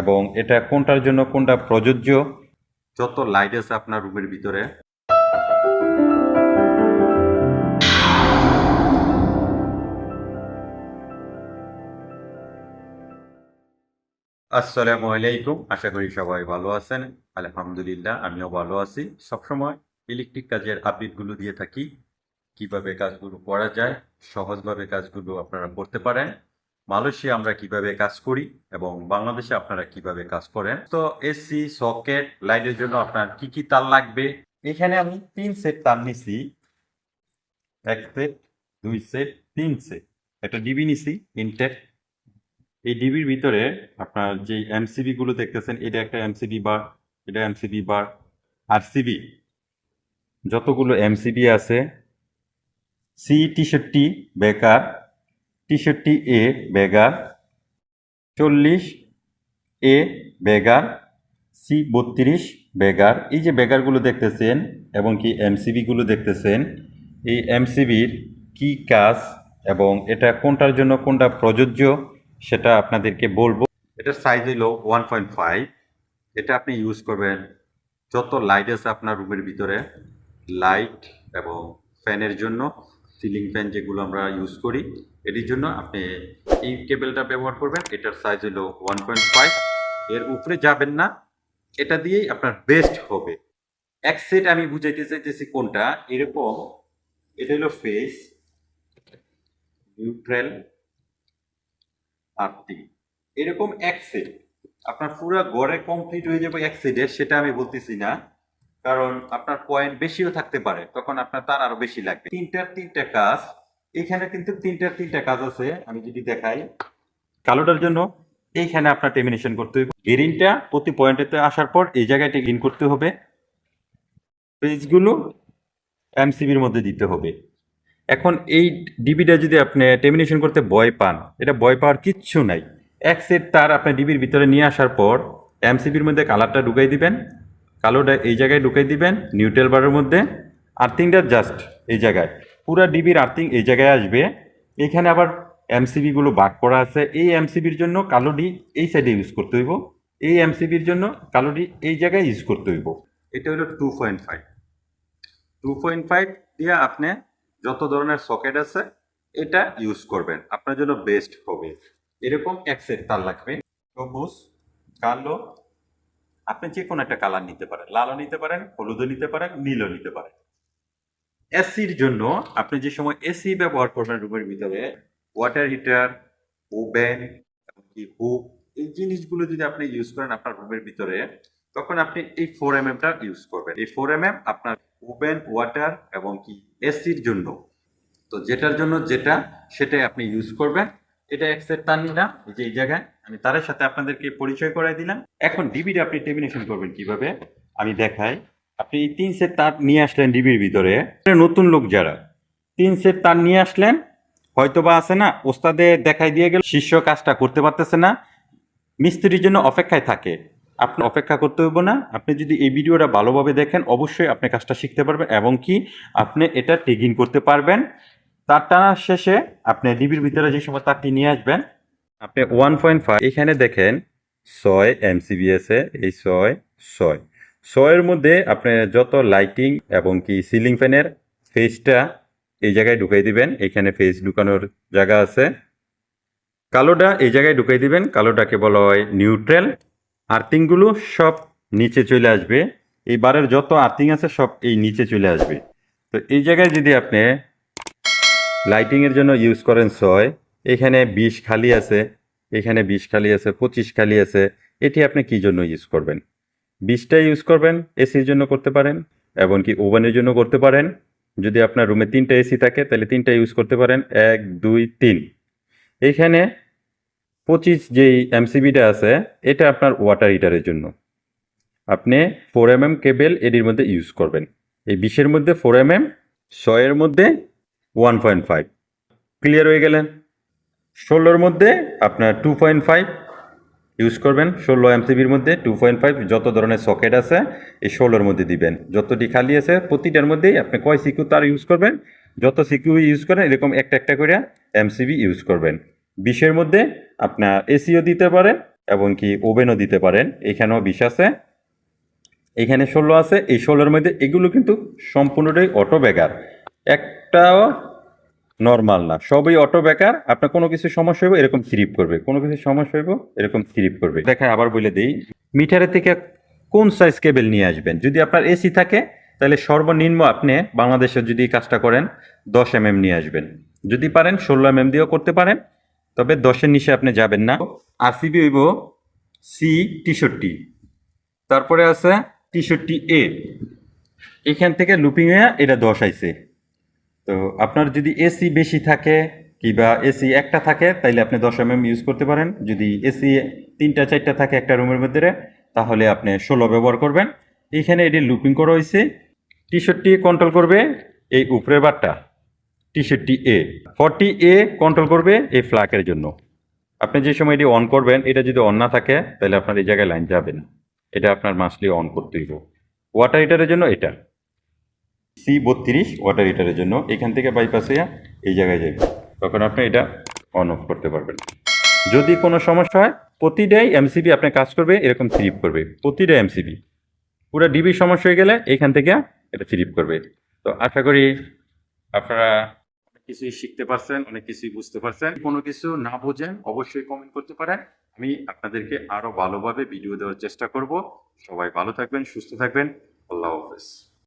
এবং এটা কোনটার জন্য কোনটা প্রযোজ্য, যত লাইট আছে আপনার রুমের ভিতরে। আসসালামু আলাইকুম, আশা করি সবাই ভালো আছেন। আলহামদুলিল্লাহ, আমিও ভালো আছি। সবসময় ইলেকট্রিক কাজের আপডেটগুলো দিয়ে থাকি, কিভাবে কাজগুলো করা যায়, সহজভাবে কাজগুলো আপনারা করতে পারেন। মালয়েশিয়া আমরা কিভাবে কাজ করি এবং বাংলাদেশে আপনারা কিভাবে কাজ করেন। তো এসি সকেট লাইটের জন্য আপনার কি কি তার লাগবে, এখানে আমি 3 সেট তার নিছি। 1 সেট, 2 সেট, 3 সেট। একটা ডিবি নিছি ইনটেক। এই ডিবির ভিতরে আপনার যে এমসিবি গুলো দেখতেছেন, এটা একটা এমসিবি বার, এটা এমসিবি বার, আরসিবি যতগুলো এমসিবি আছে, সি 63 বেকার, 63 এ বেগার, 40 এ বেগার, সি 32 বেগার। এই যে বেগারগুলো দেখতেছেন এবং কি এমসিবি গুলো দেখতেছেন, এই এমসিবির কি কাজ এবং এটা কোনটার জন্য কোনটা প্রযোজ্য সেটা আপনাদেরকে বলবো। এটার সাইজ হলো 1.5। এটা আপনি ইউজ করবেন যত লাইট আছে আপনার রুমের ভিতরে, লাইট এবং ফ্যানের জন্য, সিলিং ফ্যান যেগুলো আমরা ইউজ করি, এটির জন্য আপনি এই কেবলটা ব্যবহার করবেন। এটার সাইজ হলো 1.5। এর উপরে যাবেন না, এটা দিয়েই আপনার বেস্ট হবে। এক সেট আমি বুঝাইতে চাইতেছি কোনটা, এরকম এটা হলো ফেস, নিউট্রাল, আর্থিং, এরকম এক সেট আপনার পুরো গড়ে কমপ্লিট হয়ে যাবে এক সেটে। সেটা আমি বলতেছি না, কারণ আপনার পয়েন্ট বেশিও থাকতে পারে, তখন আপনার তার আরো বেশি লাগবে। তিনটা কাজ এখানে, কিন্তু তিনটা কাজ আছে। আমি যদি দেখাই, কালোটার জন্য এইখানে আপনার টেমিনেশন করতে হবে। গ্রিনটা প্রতি পয়েন্টেতে আসার পর এই জায়গায় গ্রিন করতে হবে। পেজগুলো এমসিবির মধ্যে দিতে হবে। এখন এই ডিবিটা যদি আপনি টেমিনেশন করতে ভয় পান, এটা ভয় পাওয়ার কিচ্ছু নাই। এক সেট তার আপনি ডিবির ভিতরে নিয়ে আসার পর এমসিবির মধ্যে কালারটা ঢুকাই দিবেন, কালোটা এই জায়গায় ঢুকাই দিবেন নিউট্রাল বারের মধ্যে। আর্থিংটা জাস্ট এই জায়গায়, পুরো ডিবির আর্থিং এই জায়গায় আসবে। এখানে আবার এমসিবিগুলো ভাগ করা আছে। এই এমসিবির জন্য কালো ডি এই সাইডে ইউজ করতে হইব, এই এমসিবির জন্য কালো ডি এই জায়গায় ইউজ করতে হইব। এটা হলো 2.5। 2.5 দিয়ে আপনি যত ধরনের সকেট আছে এটা ইউজ করবেন, আপনার জন্য বেস্ট হবে। এরকম এক সেট তার লাগবে, সবুজ, কালো, আপনি যে কোনো একটা কালার নিতে পারেন, লালও নিতে পারেন, হলুদও নিতে পারেন, নীলও নিতে পারেন। এসির জন্য আপনি যে সময় এসি ব্যবহার করবেন রুমের ভিতরে, ওয়াটার হিটার, ওভেন, এমনকি হুক, এই জিনিসগুলো যদি আপনি ইউজ করেন আপনার রুমের ভিতরে, তখন আপনি এই 4mm ইউজ করবেন। এই 4mm আপনার ওভেন, ওয়াটার এবং কি এসির জন্য, তো যেটার জন্য যেটা সেটাই আপনি ইউজ করবেন। এটা এক সেট তার নিলাম, এই যে এই জায়গায় আমি তারের সাথে আপনাদেরকে পরিচয় করাই দিলাম। এখন ডিবিটা আপনি টেমিনেশন করবেন কিভাবে আমি দেখাই। আপনি এই 3 সেট তার নিয়ে আসলেন ডিবির ভিতরে। নতুন লোক যারা 3 সেট তার নিয়ে আসলেন, হয়তো বা আছে না, ওস্তাদে দেখাই দিয়ে গেল, শিষ্য কাজটা করতে পারতেছে না, মিস্ত্রির জন্য অপেক্ষায় থাকে। আপনি অপেক্ষা করতে হইব না, আপনি যদি এই ভিডিওটা ভালোভাবে দেখেন অবশ্যই আপনি কাজটা শিখতে পারবেন এবং কি আপনি এটা টেগিন করতে পারবেন। তার টানার শেষে আপনি ডিবির ভিতরে যে সময় তারটি নিয়ে আসবেন, আপনি 1.5 এখানে দেখেন 6 এমসিবি আছে। এই 6 মধ্যে আপনি যত লাইটিং এবং কি সিলিং ফ্যানের ফেসটা এই জায়গায় ঢুকাই দিবেন। এখানে ফেস ঢুকানোর জায়গা আছে। কালোটা এই জায়গায় ঢুকাই দিবেন, কালোটাকে বলা হয় নিউট্রাল। আর্থিংগুলো সব নিচে চলে আসবে, এই বারের যত আর্থিং আছে সব এই নিচে চলে আসবে। তো এই জায়গায় যদি আপনি লাইটিংয়ের জন্য ইউজ করেন 6, এখানে 20 খালি আছে, এখানে 20 খালি আছে, 25 খালি আছে, এটি আপনি কি জন্য ইউজ করবেন? 20টা ইউজ করবেন, এসির জন্য করতে পারেন এবং কি ওভেনের জন্য করতে পারেন। যদি আপনার রুমে 3টা এসি থাকে তাহলে 3টা ইউজ করতে পারেন, 1 2 3। এইখানে 25 যেই এমসিবিটা আছে এটা আপনার ওয়াটার হিটারের জন্য। আপনি 4mm কেবল এটির মধ্যে ইউজ করবেন। এই 20-এর মধ্যে 4mm, 6-এর মধ্যে 1.5। ক্লিয়ার হয়ে গেলেন? 16-এর মধ্যে আপনার 2.5 ইউজ করবেন। 16 এমসিবির মধ্যে 2.5 যত ধরনের সকেট আছে এই 16-এর মধ্যে দিবেন। যতটি খালি আছে প্রতিটার মধ্যেই আপনি কয় সিকিউ তার ইউজ করবেন, যত সিকিউ ইউজ করেন এরকম একটা একটা করে এমসিবি ইউজ করবেন। 20-এর মধ্যে আপনার এসিও দিতে পারেন এবং কি ওভেনও দিতে পারেন। এখানেও 20 আছে, এখানে 16 আছে। এই 16-এর মধ্যে এগুলো কিন্তু সম্পূর্ণটাই অটো বেকার, একটাও নর্মাল না, সবই অটো বেকার। আপনার কোনো কিছু সমস্যা হইব এরকম স্লিপ করবে, কোনো কিছু সমস্যা হইব এরকম স্লিপ করবে। দেখায় আবার বলে দিই, মিটারের থেকে কোন সাইজ কেবল নিয়ে আসবেন। যদি আপনার এসি থাকে তাহলে সর্বনিম্ন আপনি বাংলাদেশে যদি কাজটা করেন 10 নিয়ে আসবেন। যদি পারেন 16 দিয়েও করতে পারেন, তবে 10-এর নিচে আপনি যাবেন না। আরসিবি হইব C63, তারপরে আছে 63A, এখান থেকে লুপিং হয়ে এটা 10 আইছে। তো আপনার যদি এসি বেশি থাকে কিংবা এসি একটা থাকে তাইলে আপনি 10 ইউজ করতে পারেন। যদি এসি 3টা 4টা থাকে একটা রুমের মধ্যে, তাহলে আপনি 16 ব্যবহার করবেন। এখানে এটি লুপিং করা হয়েছে। 63 কন্ট্রোল করবে এই উপরের বারটা, 63A। 40A কন্ট্রোল করবে এই ফ্ল্যাকের জন্য। আপনি যে সময় এটি অন করবেন, এটা যদি অন না থাকে তাহলে আপনার এই জায়গায় লাইন যাবে না, এটা আপনার মাসলি অন করতে হইব। ওয়াটার হিটারের জন্য এটা C32 ওয়াটার হিটারের জন্য, এখান থেকে বাইপাস হয়ে এই জায়গায় যাবে, তখন আপনি এটা অন অফ করতে পারবেন। যদি কোনো সমস্যা হয়, প্রতিটাই এমসিবি আপনি কাজ করবে এরকম স্লিপ করবে, প্রতিটা এমসিবি। পুরো ডিবি সমস্যা হয়ে গেলে এখান থেকে এটা স্লিপ করবে। তো আশা করি আপনারা অনেক কিছুই শিখতে পারছেন, অনেক কিছুই বুঝতে পারছেন। কোনো কিছু না বোঝেন অবশ্যই কমেন্ট করতে পারেন, আমি আপনাদেরকে আরও ভালোভাবে ভিডিও দেওয়ার চেষ্টা করব। সবাই ভালো থাকবেন, সুস্থ থাকবেন, আল্লাহ হাফেজ।